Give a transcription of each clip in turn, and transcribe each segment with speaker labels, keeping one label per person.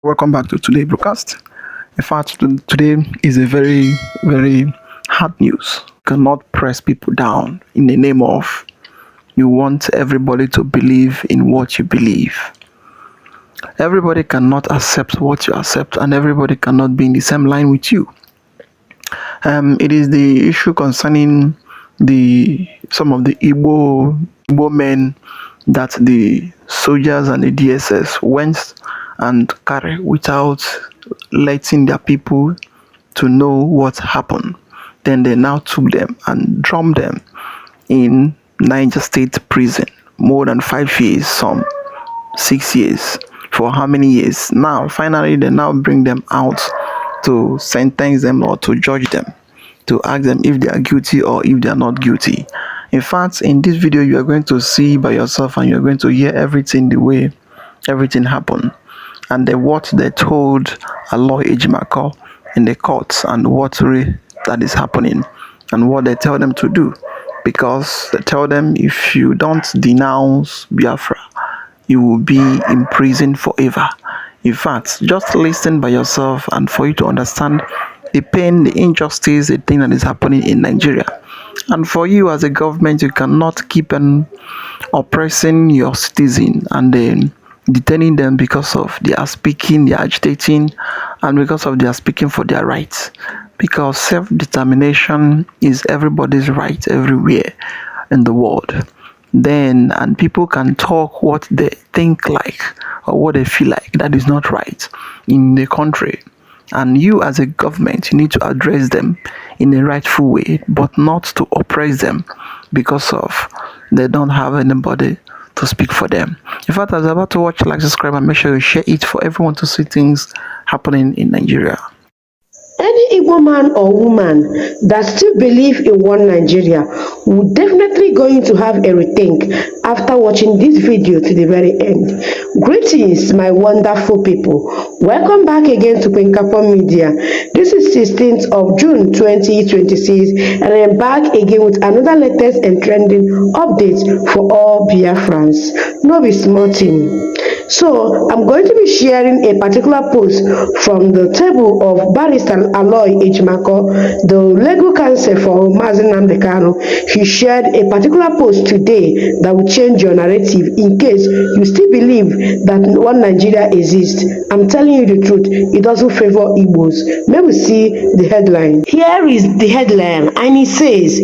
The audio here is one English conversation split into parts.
Speaker 1: Welcome back to today's broadcast. In fact, today is a very, very hard news. You cannot press people down in the name of you want everybody to believe in what you believe. Everybody cannot accept what you accept, and everybody cannot be in the same line with you. It is the issue concerning some of the Igbo men that the soldiers and the DSS went and carried without letting their people to know what happened. Then they now took them and drummed them in Niger State prison, more than 5 years, some 6 years. For how many years? Now, finally, they now bring them out to sentence them or to judge them, to ask them if they are guilty or if they are not guilty. In fact, in this video, you are going to see by yourself and you're going to hear everything the way everything happened. And what they told Aloy Ejimako in the courts and what really that is happening and what they tell them to do. Because they tell them if you don't denounce Biafra, you will be in prison forever. In fact, just listen by yourself and for you to understand the pain, the injustice, the thing that is happening in Nigeria. And for you as a government, you cannot keep on oppressing your citizens and then detaining them because of they are speaking, they are agitating, and because of they are speaking for their rights. Because self-determination is everybody's right everywhere in the world. Then, and people can talk what they think like or what they feel like. That is not right in the country. And you as a government, you need to address them in a rightful way, but not to oppress them because of they don't have anybody to speak for them. In fact, as you're about to watch, like, subscribe, and make sure you share it for everyone to see things happening in Nigeria.
Speaker 2: Any Igbo man or woman that still believe in one Nigeria will definitely going to have a rethink after watching this video to the very end. Greetings, my wonderful people. Welcome back again to Pinkapon Media. This is 16th of June 2026, and I'm back again with another latest and trending update for all Biafrans. No be small thing. So, I'm going to be sharing a particular post from the table of Barrister Aloy Ejimako, the legal counsel for Mazi Nnamdi Kanu. He shared a particular post today that will change your narrative in case you still believe that one Nigeria exists. I'm telling you the truth, it doesn't favor Igbos. May we see the headline. Here is the headline, and it says,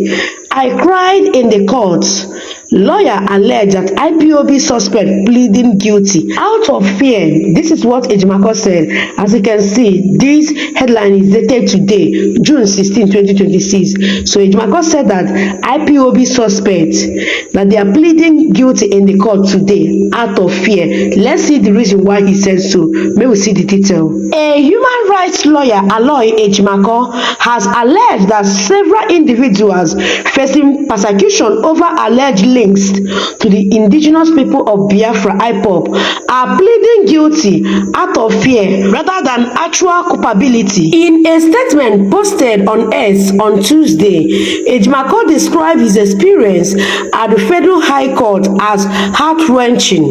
Speaker 2: I cried in the courts. Lawyer alleged that IPOB suspect pleading guilty out of fear. This is what Ejimako said. As you can see, this headline is dated today, June 16, 2026. So Ejimako said that IPOB suspect that they are pleading guilty in the court today out of fear. Let's see the reason why he said so. May we see the detail. A human rights lawyer, Aloy Ejimako, has alleged that several individuals facing persecution over alleged links to the indigenous people of Biafra, IPOB, are pleading guilty out of fear rather than actual culpability. In a statement posted on X on Tuesday, Ejimako described his experience at the Federal High Court as heart-wrenching,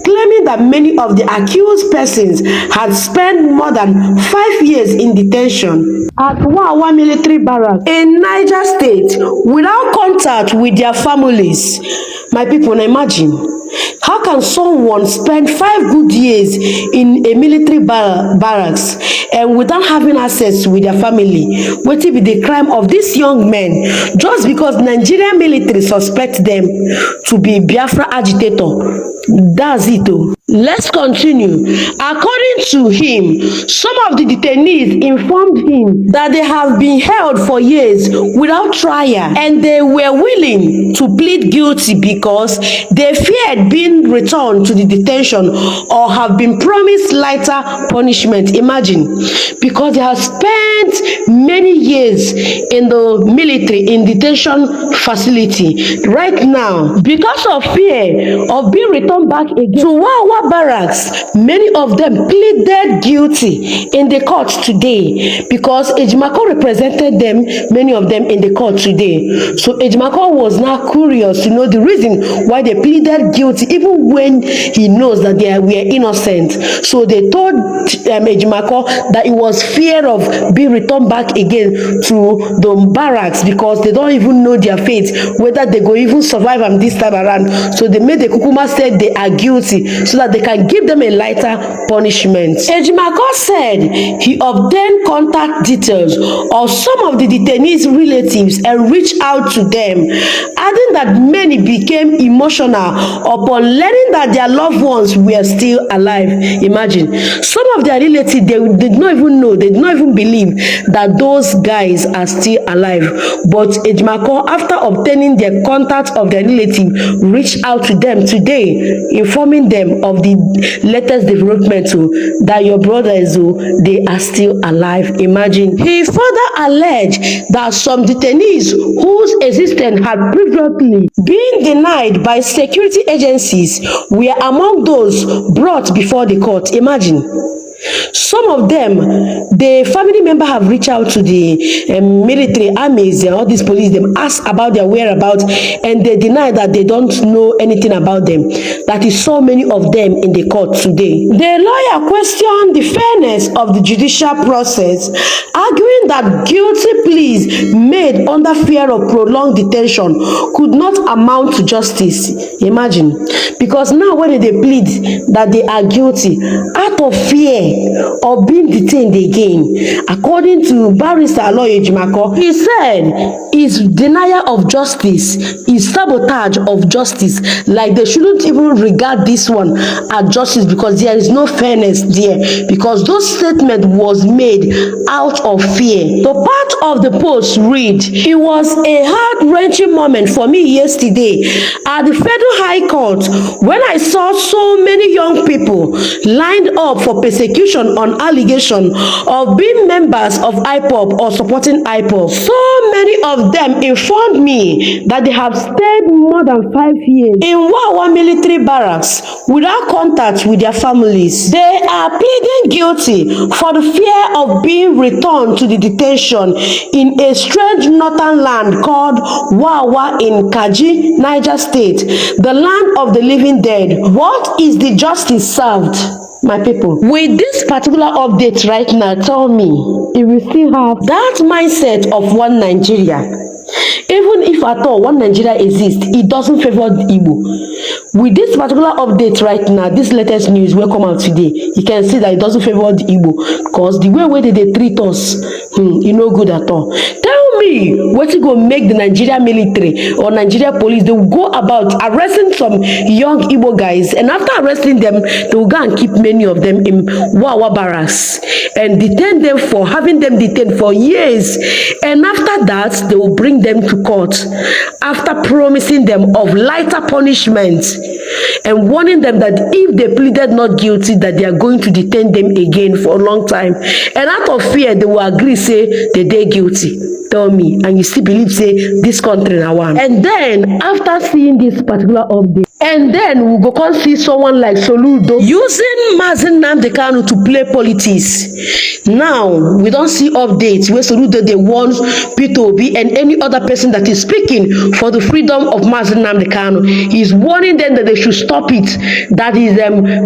Speaker 2: claiming that many of the accused persons had spent more than 5 years in detention at Wawa military barracks in Niger State without contact with their families. My people, now imagine, how can someone spend 5 good years in a military barracks and without having access with their family? What will be the crime of these young men just because Nigerian military suspect them to be Biafra agitator? That's it though. Let's continue. According to him, some of the detainees informed him that they have been held for years without trial and they were willing to plead guilty because they feared being returned to the detention or have been promised lighter punishment. Imagine, because they have spent many years in the military in detention facility. Right now, because of fear of being returned back again to Wawa Wawa barracks, many of them pleaded guilty in the court today because Ejimako represented them, many of them in the court today. So Ejimako was now curious to know the reason why they pleaded guilty, even when he knows that they were innocent. So they told Ejimako that it was fear of being returned back again to the barracks because they don't even know their fate, whether they go even survive them this time around. So they made the Kukuma said they are guilty so that they can give them a lighter punishment. Ejimako said he obtained contact details of some of the detainees' relatives and reached out to them, adding that many became emotional upon learning that their loved ones were still alive. Imagine, some of their relatives, they did not even know, they did not even believe that those guys are still alive. But Ejimako, after obtaining their contact of their relative, reached out to them today, informing them of the latest development that your brothers, they are still alive. Imagine. He further alleged that some detainees whose existence had previously been denied by security agencies were among those brought before the court. Imagine. Some of them, the family member have reached out to the military armies and all these police, them ask about their whereabouts, and they deny that they don't know anything about them. That is so many of them in the court today. The lawyer questioned the fairness of the judicial process, arguing that guilty pleas made under fear of prolonged detention could not amount to justice. Imagine. Because now when they plead that they are guilty, out of fear of being detained again, according to Barrister Lawyer Ejimako, he said is denial of justice, is sabotage of justice. Like they shouldn't even regard this one as justice because there is no fairness there, because those statement was made out of fear. The part of the post read, it was a heart-wrenching moment for me yesterday at the Federal High Court when I saw so many young people lined up for persecution on allegation of being members of IPOB or supporting IPOB. So many of them informed me that they have stayed more than 5 years in Wawa military barracks without contact with their families. They are pleading guilty for the fear of being returned to the detention in a strange northern land called Wawa in Kaji, Niger State, the land of the living dead. What is the justice served? My people, with this particular update right now, tell me if we still have that mindset of one Nigeria. Even if at all one Nigeria exists, it doesn't favor the Igbo. With this particular update right now, this latest news will come out today, you can see that it doesn't favor the Igbo because the way they treat us, it's no good at all. Tell me what you go make the Nigeria military or Nigeria police, they will go about arresting some young Igbo guys, and after arresting them, they will go and keep many of them in Wawa barracks and detain them for having them detained for years, and after that they will bring them to court after promising them of lighter punishment and warning them that if they pleaded not guilty, that they are going to detain them again for a long time, and out of fear they will agree say they guilty. Tell me, and you still believe say this country na one. And then after seeing this particular update, and then we go come see someone like Soludo using Mazi Nnamdi Kanu to play politics. Now we don't see updates where Soludo they want P2B and any other person that is speaking for the freedom of Mazi Nnamdi Kanu. He's warning them that they should stop it. That is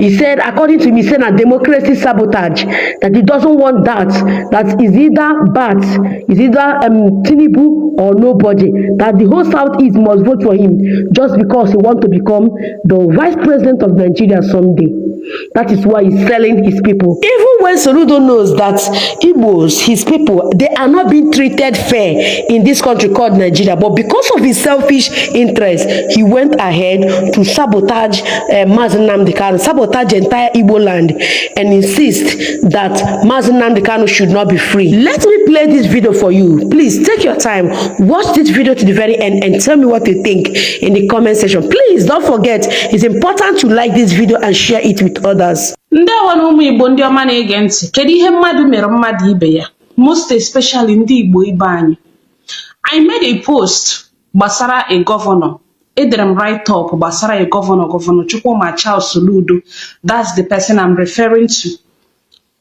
Speaker 2: he said, according to me, he said a democracy sabotage, that he doesn't want that. That is either bad, is either Tinubu or nobody, that the whole Southeast must vote for him just because he wants to become the vice president of Nigeria someday. That is why he's selling his people. Even when Soludo knows that Igbos, his people, they are not being treated fair in this country called Nigeria, but because of his selfish interest, he went ahead to sabotage Mazi Nnamdi Kanu, sabotage entire Igbo land, and insist that Mazi Nnamdi Kanu should not be free. Let me play this video for you. Please take your time, watch this video to the very end, and tell me what you think in the comment section. Please don't forget, it's important to like this video and share it with others.
Speaker 3: Ndewo na ụmụ Igbo ndị ọma na-ege ntị. Kedu ihe mmadụ mere mmadụ ibe ya, most especially ndị Igbo ibe anyị? I made a post gbasara a governor edere m write up gbasara a governor Chukwuma Charles Soludo. That's the person I'm referring to.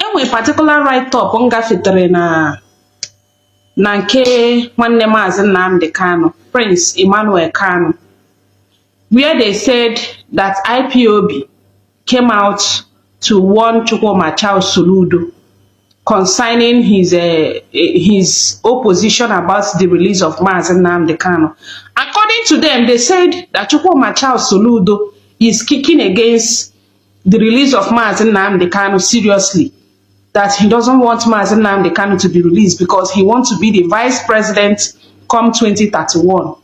Speaker 3: Enwe particular write up m gafetere na nke nwanne Maazị Nnamdi Kanu, Prince Emmanuel Kanu, where they said that IPOB came out to warn Chukwuma Charles Soludo concerning his opposition about the release of Maazị Nnamdi Kanu. According to them, they said that Chukwuma Charles Soludo is kicking against the release of Maazị Nnamdi Kanu seriously, that he doesn't want Maazị Nnamdi Kanu to be released because he wants to be the vice president come 2031.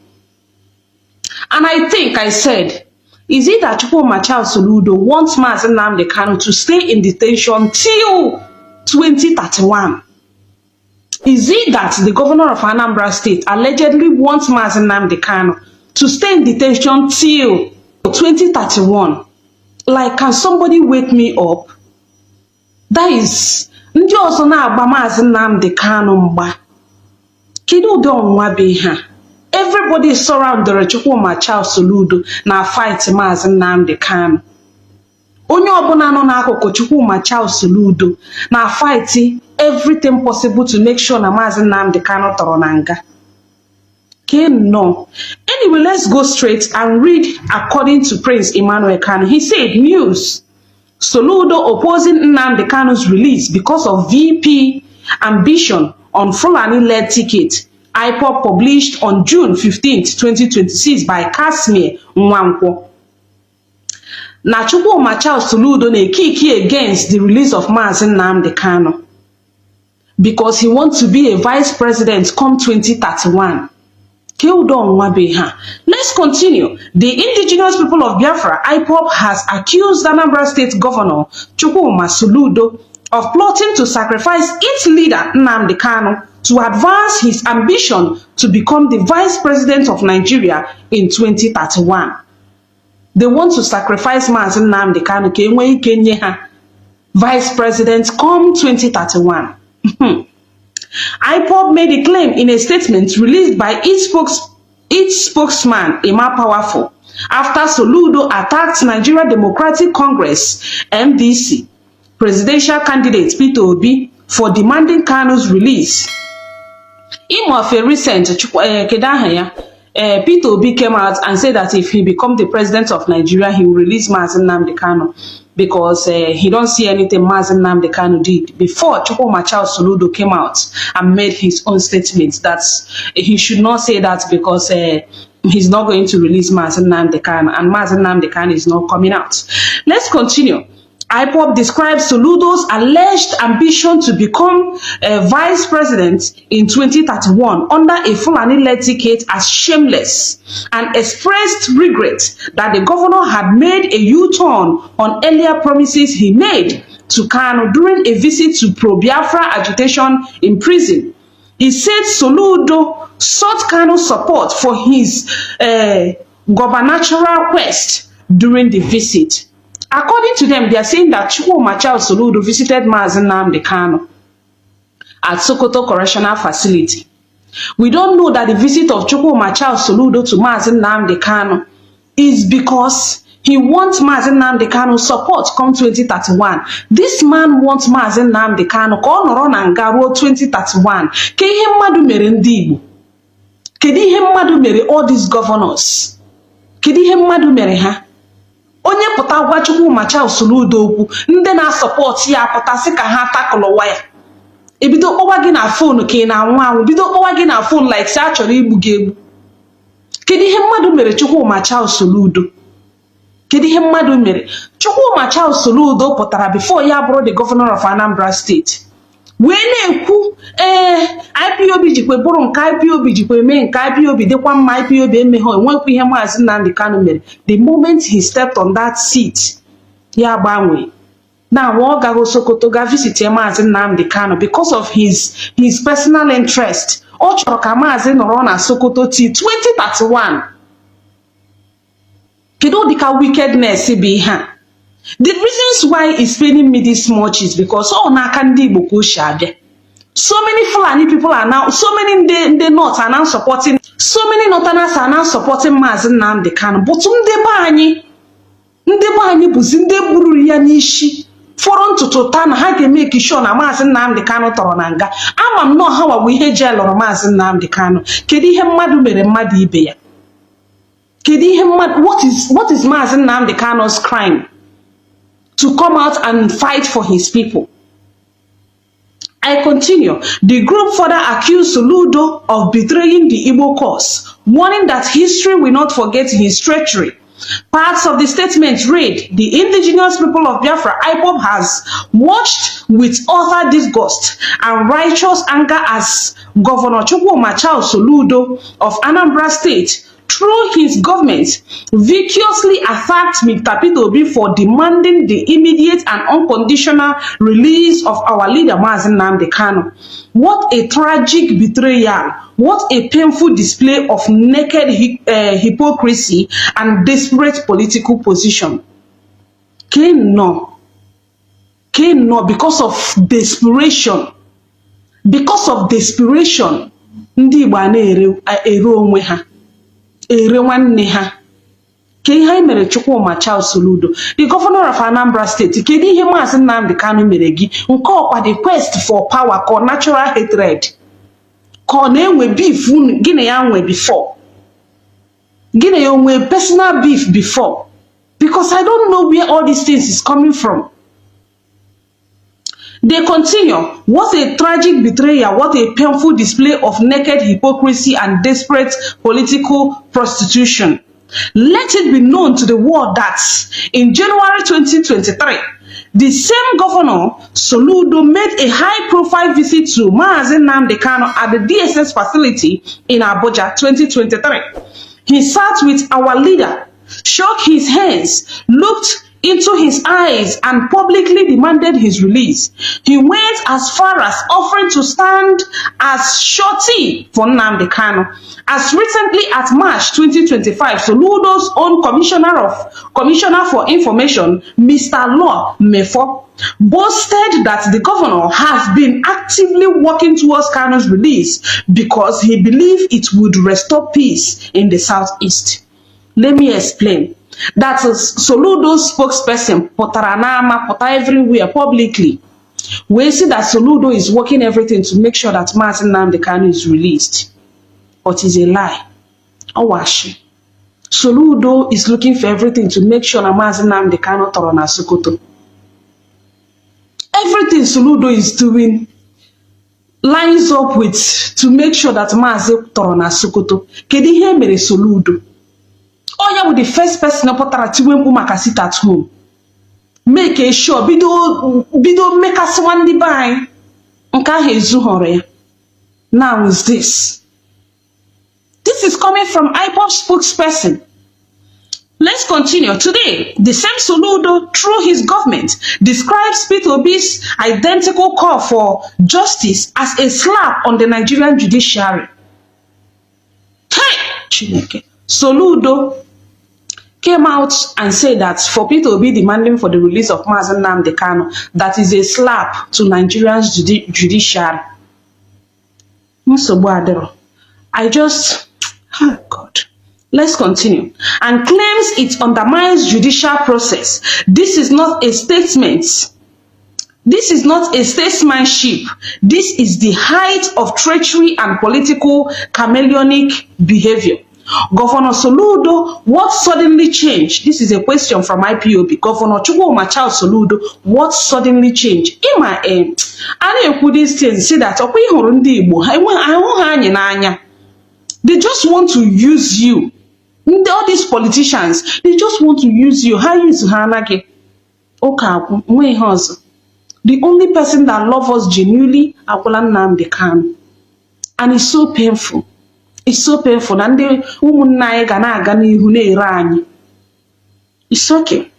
Speaker 3: And I said, is it that Chukwuma Charles Soludo wants Maazị Nnamdi Kanu to stay in detention till 2031? Is it that the governor of Anambra State allegedly wants Maazị Nnamdi Kanu to stay in detention till 2031? Like, can somebody wake me up? That is, ndị ọzọ na-agba Maazị Nnamdi Kanu mgba. Kedu ụdị ọnwụnwa bụ ihe a? Everybody surrounded Chukwuma Charles Soludo na fight Maazị Nnamdi Kanu. Onye ọbụla nọ n'akụkụ Chukwuma Charles Soludo na fight everything possible to make sure na Maazị Nnamdi Kanu tọrọ na nga. No. Anyway, let's go straight and read according to Prince Emmanuel Kanu. He said, news: Soludo opposing Nnamdi Kanu's release because of VP ambition on Fulani-led ticket. IPOB published on June 15th, 2026 by Casimir Nwankwo. Na Chukwuma Charles Soludo na-ekiki against the release of Maazị Nnamdi Kanu because he wants to be a vice president come 2031. Let's continue. The indigenous people of Biafra, IPOB, has accused Anambra State Governor Chukwuma Soludo of plotting to sacrifice its leader Nnamdi Kanu to advance his ambition to become the vice president of Nigeria in 2031. They want to sacrifice Maazị Nnamdi Kanu ka enwee ike nye ha vice president come 2031. IPOB made a claim in a statement released by its spokesman, Emma Powerful, after Soludo attacked Nigeria Democratic Congress, MDC, presidential candidate Peter Obi for demanding Kanu's release. In of a recent, Peter Obi came out and said that if he becomes the president of Nigeria, he will release Maazị Nnamdi Kanu because he don't see anything Maazị Nnamdi Kanu did. Before, Chukwuma Charles Soludo came out and made his own statement that he should not say that because he's not going to release Maazị Nnamdi Kanu, and Maazị Nnamdi Kanu is not coming out. Let's continue. IPOB describes Soludo's alleged ambition to become a vice president in 2031 under a Fulani-led ticket as shameless, and expressed regret that the governor had made a U-turn on earlier promises he made to Kanu during a visit to pro-Biafra agitation in prison. He said Soludo sought Kanu's support for his gubernatorial quest during the visit. According to them, they are saying that Chukwuma Charles Soludo visited Maazị Nnamdi Kanu at Sokoto Correctional Facility. We don't know that the visit of Chukwuma Charles Soludo to Maazị Nnamdi Kanu is because he wants Maazị Nnamdi Kanu's support come 2031. This man wants Maazị Nnamdi Kanu ka ọ nọrọ na nga ruo 2031. Ke ihe mmadụ mere ndị Igbo? Kedu ihe mmadụ mere all these governors? Kedu ihe mmadụ mere ha? Onye pụta gwa Chukwuma Charles Soludo okwu, ndị na-asọpọt ya pụta sị ka ha takụlụwa ya. Ebido kpọwa gị na fonu ka ị na-anwụ anwụ, bido kpọwa gị na fonu like si a chọrọ igbu gị egbu. Kedu ihe mmadụ mere Chukwuma Charles Soludo? Kedu ihe mmadụ mere? Chukwuma Charles Soludo pụtara before ya bụrụ the governor of Anambra State. Wee na-ekwu IPOB jikwe bụrụ nke IPOB jikwe mee nke IPOB dịkwa mma, IPOB emeghe enwekwa ihe Maazị Nnamdi Kanu mere. The moment he stepped on that seat, ya gbanwee. Now ọ gago Sokoto ga visit Maazị Nnamdi Kanu because of his personal interest. Ọ chọrọ ka Maazị nọrọ na Sokoto till 2031. Kedu ụdịka wickedness bụ ihe a? The reasons why it's paining me this much is because all n'aka ndị Igbo ka o si abịa. So many Fulani people are now, so many in the North are now supporting, so many Northerners are now supporting Mazi Nnamdi Kanu. But ndị be anyị bụzi ndị gburu ya n'isi fọrọ ntutu taa na ha ga-eme sure na Mazi Nnamdi Kanu tọrọ na nga. Ama m nọ ha wawo ihe je lụrụ Mazi Nnamdi Kanu. Kedu ihe mmadụ mere mmadụ ibe ya? Kedu ihe mmadụ, what is Mazi Nnamdi Kanu's crime to come out and fight for his people? I continue. The group further accused Soludo of betraying the Igbo cause, warning that history will not forget his treachery. Parts of the statement read, the indigenous people of Biafra, IPOB, has watched with utter disgust and righteous anger as Governor Chukwuma Charles Soludo of Anambra State, through his government, viciously attacked Mr. Peter Obi for demanding the immediate and unconditional release of our leader Mazi Nnamdi Kanu. What a tragic betrayal! What a painful display of naked hypocrisy and desperate political position. Cannot, because of desperation. Because of desperation, ndị Igbo na-ere onwe ha. Ere nwanne ha. Ke ihe mere Chukwuma Charles Soludo, the governor of Anambra State, kedu ihe Mazi Nnamdi Kanu mere gị? Nke ọkwa the quest for power or natural hatred? Ka na-enwe beef gị na ya nwe before? Gị na ya nwe personal beef before? Because I don't know where all these things is coming from. They continue, what a tragic betrayal, what a painful display of naked hypocrisy and desperate political prostitution. Let it be known to the world that in January 2023, the same governor, Soludo, made a high-profile visit to Mazi Nnamdi Kanu at the DSS facility in Abuja 2023. He sat with our leader, shook his hands, looked into his eyes and publicly demanded his release. He went as far as offering to stand as surety for Nnamdi Kanu. As recently as March 2025, Soludo's own Commissioner for Information, Mr. Law Mefo, boasted that the governor has been actively working towards Kanu's release because he believed it would restore peace in the southeast. Let me explain. That is Soludo's spokesperson, Potaranama, Pota everywhere publicly. We see that Soludo is working everything to make sure that Mazi Nnamdi Kanu is released. But it's a lie. Owashi. Soludo is looking for everything to make sure that Mazi Nnamdi Kanu tọrọ na Sokoto. Everything Soludo is doing lines up with to make sure that Mazi tọrọ na Sokoto. Kedu ihe mere Soludo? Oya with the first person pụtara tiwe mkpu maka sit at home. Make a sure bido make us one ndị be anyị nke ahụ ezughọrọ ya. Now is this. This is coming from IPOB spokesperson. Let's continue. Today, the same Soludo, through his government, describes Peter Obi's identical call for justice as a slap on the Nigerian judiciary. Hey! Chineke. Soludo came out and said that for Peter Obi demanding for the release of Mazi Nnamdi Kanu, that is a slap to Nigerians judiciary. Oh God. Let's continue. And claims it undermines judicial process. This is not a statement. This is not a statesmanship. This is the height of treachery and political chameleonic behavior. Governor Soludo, what suddenly changed? This is a question from IPOB. Governor Chukwuma Charles Soludo, what suddenly changed? In my end, I put these things, say that they just want to use you. All these politicians, they just want to use you. How use Hanage? The only person that loves us genuinely, Nnamdi Kanu. And it's so painful. It's so painful. And it's okay.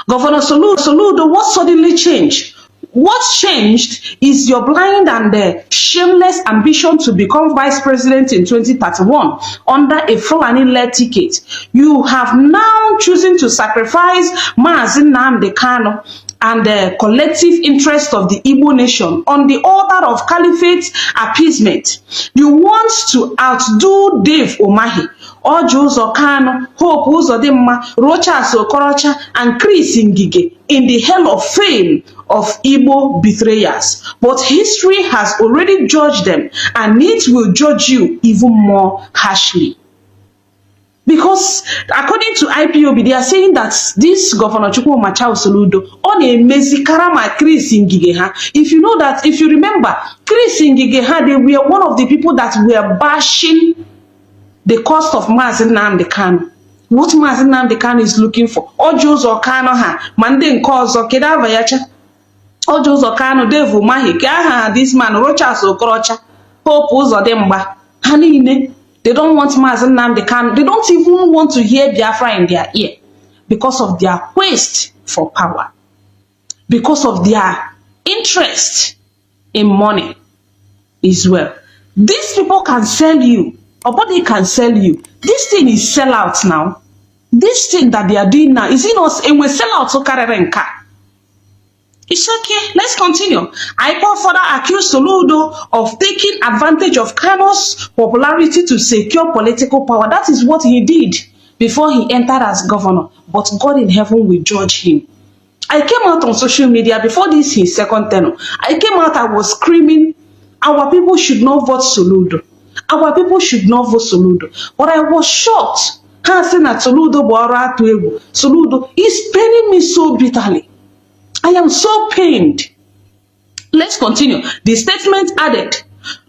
Speaker 3: Governor Soludo, what suddenly changed? What changed is your blind and shameless ambition to become vice president in 2031 under a Fulani-led ticket. You have now chosen to sacrifice Mazi Nnamdi Kanu and the collective interest of the Igbo nation on the altar of caliphate appeasement. You want to outdo Dave Umahi, Orji Uzor Kanu, Hope Uzodimma, Rochas Okorocha, and Chris Ngige in the hell of fame of Igbo betrayers. But history has already judged them, and it will judge you even more harshly. Because according to IPOB, they are saying that this Governor Chukwuma Soludo on a mezi karama Chris Ngige ha. If you know that, if you remember, Chris Ngige ha, they were one of the people that were bashing the cost of Mazi Nnamdi Kanu. What Mazi Nnamdi Kanu is looking for. Orji Uzor Kanu ha, mande nke ọzọ kedava yacha. Orji Uzor Kanu, Dave Umahi, ha this man Rochas Okorocha, Hope Uzodimma, ha niile. They don't want Mazi Nnamdi Kanu. They don't even want to hear Biafra in their ear because of their quest for power, because of their interest in money as well. These people can sell you, or body can sell you. This thing is sellout now. This thing that they are doing now, is it not? And we sell out to carry car. It's okay. Let's continue. IPOB further accused Soludo of taking advantage of Kanu's popularity to secure political power. That is what he did before he entered as governor. But God in heaven will judge him. I came out on social media before this his second tenure. I came out, I was screaming, our people should not vote Soludo. Our people should not vote Soludo. But I was shocked. Soludo is paining me so bitterly. I am so pained. Let's continue. The statement added,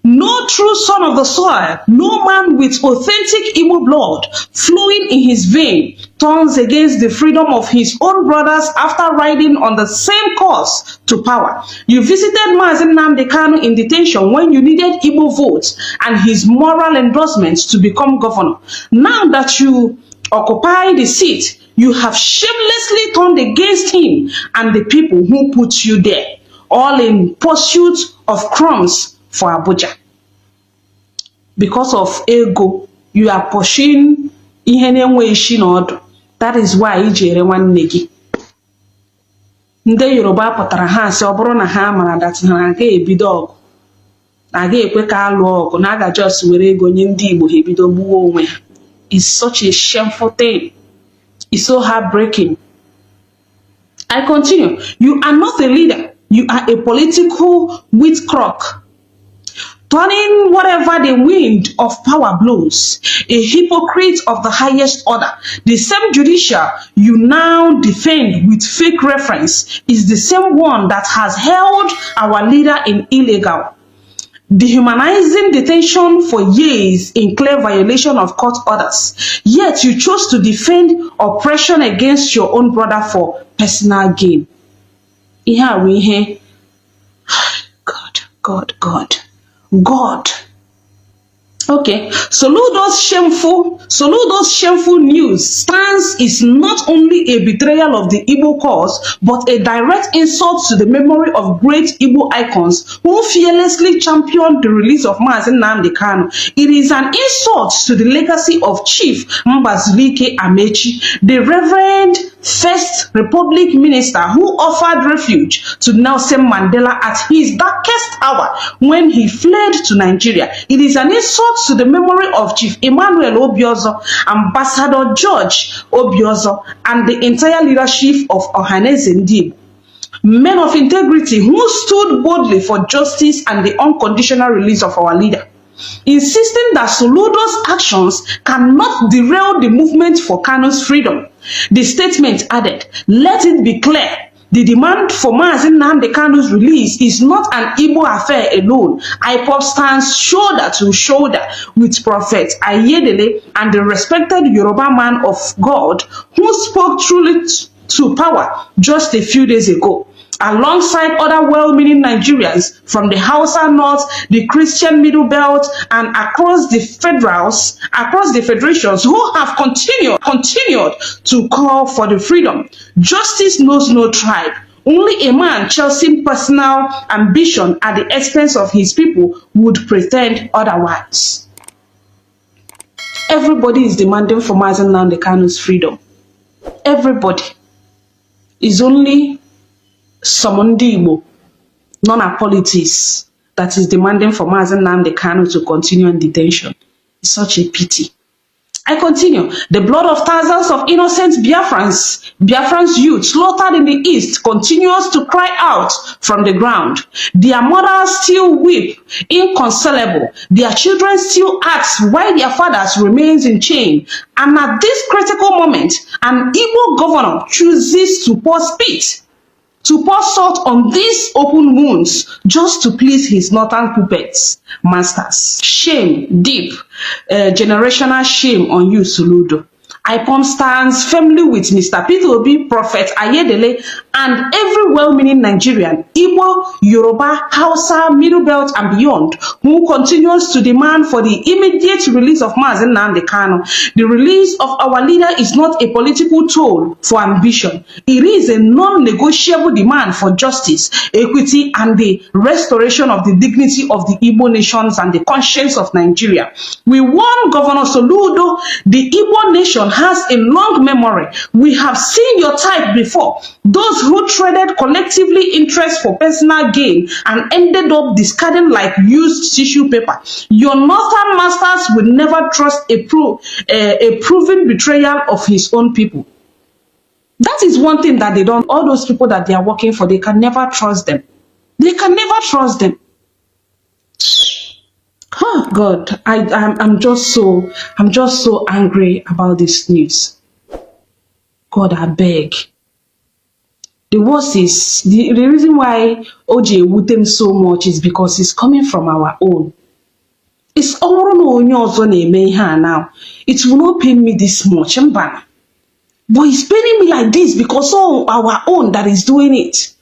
Speaker 3: no true son of the soil, no man with authentic Igbo blood flowing in his vein turns against the freedom of his own brothers after riding on the same course to power. You visited Mazi Nnamdi Kanu in detention when you needed Igbo votes and his moral endorsements to become governor. Now that you occupy the seat, you have shamelessly turned against him and the people who put you there, all in pursuit of crumbs for Abuja. Because of ego, you are pushing ihe na-enwe isi n'ọdụ. That is why ijere nwanne gị. Ndị Yoruba pụtara ha sị ọ bụrụ na ha mara that ha agaghị ebido ọgụ, agaghị ekwe ka alụ ọgụ, na aga just were ego nye ndị Igbo ha ebido gbuo onwe ha. It's such a shameful thing. It's so heartbreaking. I continue. You are not a leader. You are a political wheat crock, turning whatever the wind of power blows. A hypocrite of the highest order. The same judicial you now defend with fake reference is the same one that has held our leader in illegal, dehumanizing detention for years in clear violation of court orders. Yet you chose to defend oppression against your own brother for personal gain. Here we hear, God. Okay, Soludo's shameful news stance is not only a betrayal of the Igbo cause, but a direct insult to the memory of great Igbo icons who fearlessly championed the release of Mazi Nnamdi Kanu. It is an insult to the legacy of Chief Mbazulike Amechi, the Reverend First Republic Minister who offered refuge to Nelson Mandela at his darkest hour when he fled to Nigeria. It is an insult to the memory of Chief Emmanuel Obiozor, Ambassador George Obiozor, and the entire leadership of Ohaneze Ndigbo, men of integrity who stood boldly for justice and the unconditional release of our leader. Insisting that Soludo's actions cannot derail the movement for Kanu's freedom. The statement added, let it be clear, the demand for Mazi Nnamdi Kanu's release is not an Igbo affair alone. IPOB stands shoulder to shoulder with Prophet Ayedele and the respected Yoruba man of God who spoke truly to power just a few days ago, alongside other well-meaning Nigerians from the Hausa North, the Christian Middle Belt, and across the federations who have continued to call for the freedom. Justice knows no tribe. Only a man chasing personal ambition at the expense of his people would pretend otherwise. Everybody is demanding for Mazi Nnamdi Kanu's freedom. Everybody. Is only some ndị Igbo nọ na politics that is demanding for Mazi Nnamdi Kanu to continue in detention. It's such a pity. I continue. The blood of thousands of innocent Biafrans youth slaughtered in the east continues to cry out from the ground. Their mothers still weep, inconsolable. Their children still ask why their fathers remains in chain. And at this critical moment, an Igbo governor chooses to pour spit, to pour salt on these open wounds just to please his northern puppets, masters. Shame, deep, generational shame on you, Soludo. IPOB stands firmly with Mr. Peter Obi, Prophet Ayedele, and every well-meaning Nigerian, Igbo, Yoruba, Hausa, Middle Belt, and beyond, who continues to demand for the immediate release of Mazi Nnamdi Kanu. The release of our leader is not a political tool for ambition. It is a non-negotiable demand for justice, equity, and the restoration of the dignity of the Igbo nations and the conscience of Nigeria. We warn Governor Soludo, the Igbo nation has a long memory. We have seen your type before. Those who traded collectively interest for personal gain and ended up discarding like used tissue paper. Your northern masters will never trust a proven betrayal of his own people. That is one thing that they don't, all those people that they are working for, they can never trust them. They can never trust them. Oh God, I'm just so angry about this news. God, I beg. The worst is the reason why OJ would them so much is because it's coming from our own. It's all now. It will not pain me this much, but it's paining me like this because all our own that is doing it.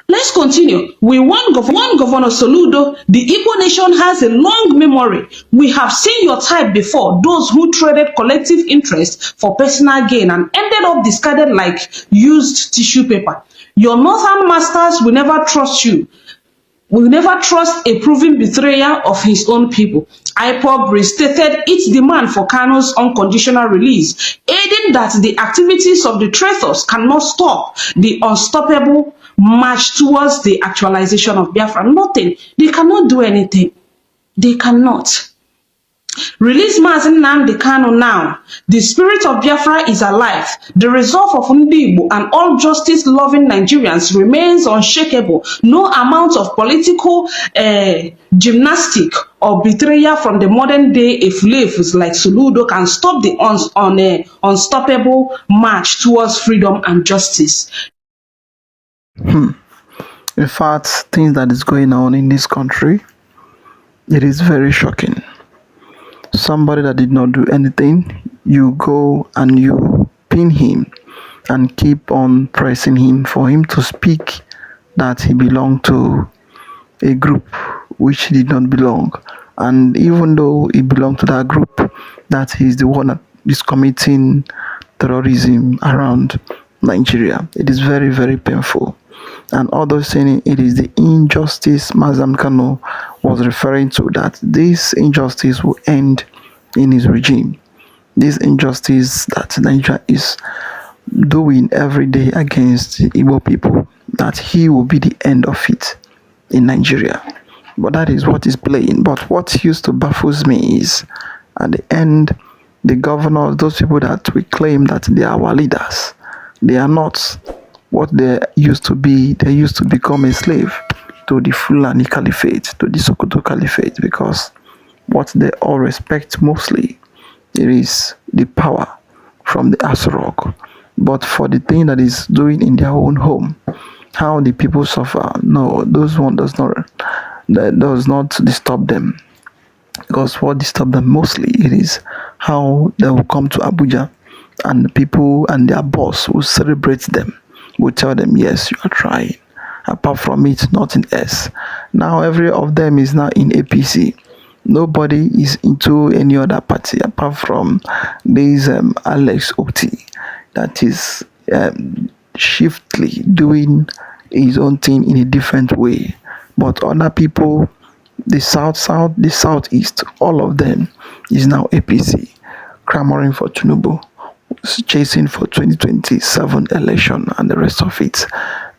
Speaker 3: Let's continue. We want Governor Soludo. The Igbo nation has a long memory. We have seen your type before. Those who traded collective interest for personal gain and ended up discarded like used tissue paper. Your northern masters will never trust you. Will never trust a proven betrayer of his own people. IPOB restated its demand for Kanu's unconditional release, aiding that the activities of the traitors cannot stop the unstoppable march towards the actualization of Biafra. Nothing. They cannot do anything. They cannot. Release Mazi Nnamdi Kanu now. The spirit of Biafra is alive. The resolve of Ndi Igbo and all justice-loving Nigerians remains unshakable. No amount of political gymnastic or betrayal from the modern-day efulefus like Soludo can stop the unstoppable march towards freedom and justice.
Speaker 1: In fact, things that is going on in this country, it is very shocking. Somebody that did not do anything, you go and you pin him and keep on pressing him for him to speak that he belonged to a group which he did not belong. And even though he belonged to that group, that he is the one that is committing terrorism around Nigeria. It is very, very painful. And others saying it is the injustice Mazi Nnamdi Kanu was referring to, that this injustice will end in his regime. This injustice that Nigeria is doing every day against the Igbo people, that he will be the end of it in Nigeria. But that is what is playing. But what used to baffles me is, at the end, the governors, those people that we claim that they are our leaders, they are not what they used to be. They used to become a slave to the Fulani Caliphate, to the Sokoto Caliphate, because what they all respect mostly, it is the power from the Asorok. But for the thing that is doing in their own home, how the people suffer, no, those one does not disturb them. Because what disturbs them mostly, it is how they will come to Abuja and the people and their boss will celebrate them, will tell them, yes, you are trying. Apart from it, nothing else. Now every of them is now in APC. Nobody is into any other party apart from this Alex Oti that is shiftly doing his own thing in a different way. But other people, the south, the southeast, all of them is now APC, clamoring for Tinubu, chasing for 2027 election and the rest of it.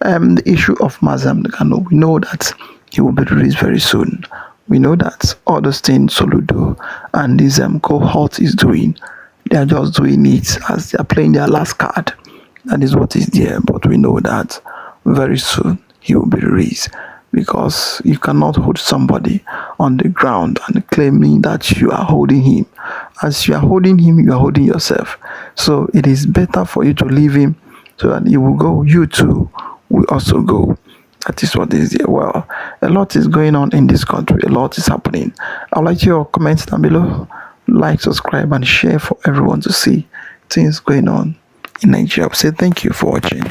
Speaker 1: The issue of Mazam Kano, we know that he will be released very soon. We know that all those things Soludo and this cohort is doing, they are just doing it as they are playing their last card. That is what is there. But we know that very soon he will be released, because you cannot hold somebody on the ground and claiming that you are holding him. As you are holding him, you are holding yourself. So it is better for you to leave him so that he will go. You too will also go. That is what is there. Well, a lot is going on in this country. A lot is happening. I'd like your comments down below. Like, subscribe, and share for everyone to see things going on in Nigeria. Say thank you for watching.